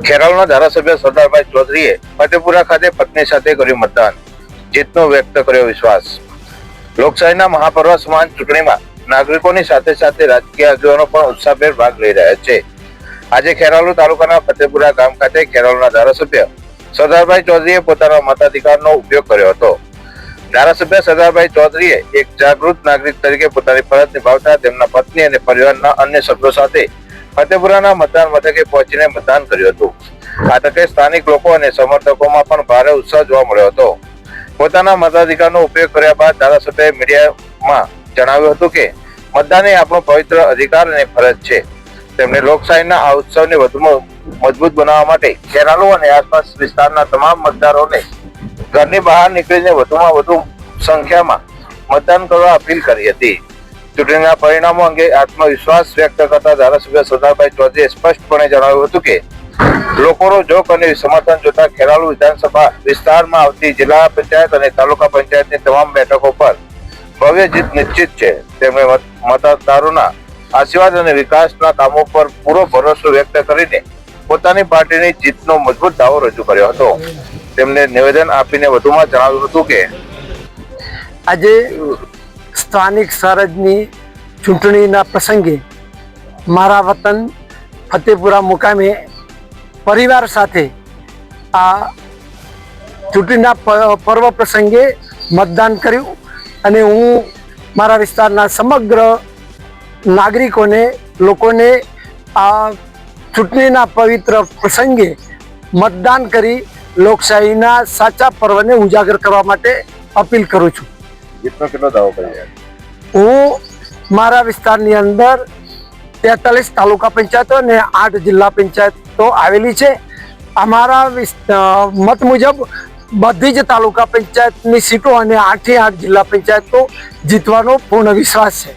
ખેરાલુના ધારાસભ્ય સરદારભાઈ ચૌધરીએ ફતેપુરા ખાતે પત્ની સાથે કર્યું મતદાન, જીતનો વ્યક્ત કર્યો વિશ્વાસ। લોકશાહીના મહાપર્વ સમાન ચૂંટણીમાં નાગરિકોની સાથે સાથે રાજકીય આગેવાનો પણ ઉત્સાહભેર ભાગ લઈ રહ્યા છે। આજે ખેરાલુ તાલુકાના ફતેપુરા ગામ ખાતે ખેરાલુના ધારાસભ્ય સરદારભાઈ ચૌધરીએ પોતાના મતાધિકારનો ઉપયોગ કર્યો હતો। ધારાસભ્ય સરદારભાઈ ચૌધરીએ એક જાગૃત નાગરિક તરીકે પોતાની ફરજ નિભાવતા તેમના પત્ની અને પરિવારના અન્ય સભ્યો સાથે ફતેપુરાના મતદાન મથકે પહોંચીને મતદાન કર્યું હતું। આ તકે સ્થાનિક લોકો અને સમર્થકોમાં પણ ભારે ઉત્સાહ જોવા મળ્યો હતો। પોતાના મતાધિકારનો ઉપયોગ કર્યા બાદ ધારાસભ્યએ મીડિયામાં જણાવ્યું હતું કે મતદાન એ આપણો પવિત્ર અધિકાર અને ફરજ છે। તેમણે લોકશાહીના આ ઉત્સવને વધુ મજબૂત બનાવવા માટે ખેરાલુ અને આસપાસ વિસ્તારના તમામ મતદારોને ઘરની બહાર નીકળીને વધુમાં વધુ સંખ્યામાં મતદાન કરવા અપીલ કરી હતી। ચૂંટણીના પરિણામો અંગે આત્મવિશ્વાસ વ્યક્ત કરતા ધારાસભ્ય સરદારભાઈ ચૌધરીએ સ્પષ્ટપણે જણાવ્યું હતું કે લોકોનો જોક અને સમર્થન જોતા ખેરાલુ વિધાનસભા વિસ્તારમાં આવતી જિલ્લા પંચાયત અને તાલુકા પંચાયતની તમામ બેઠકો પર ભવ્ય જીત નિશ્ચિત છે। તેમણે મતદારોના આશીર્વાદ અને વિકાસના કામો પર પૂરો ભરોસો વ્યક્ત કરીને પોતાની પાર્ટીની જીતનો મજબૂત દાવો રજૂ કર્યો હતો। તેમને નિવેદન આપીને વધુમાં જણાવ્યું હતું કે આજે સ્થાનિક સ્વરાજની ચૂંટણીના પ્રસંગે મારા વતન ફતેપુરા મુકામે પરિવાર સાથે આ ચૂંટણીના પર્વ પ્રસંગે મતદાન કર્યું અને હું મારા વિસ્તારના સમગ્ર નાગરિકોને લોકોને આ ચૂંટણીના પવિત્ર પ્રસંગે મતદાન કરી લોકશાહીના સાચા પર્વને ઉજાગર કરવા માટે અપીલ કરું છું। જીતનો કેટલો દાવો કર્યો? હું મારા વિસ્તારની અંદર 43 તાલુકા પંચાયતો અને 8 જિલ્લા પંચાયતો આવેલી છે। અમારા મત મુજબ બધી જ તાલુકા પંચાયતની સીટો અને 8 જિલ્લા પંચાયતો જીતવાનો પૂર્ણ વિશ્વાસ છે।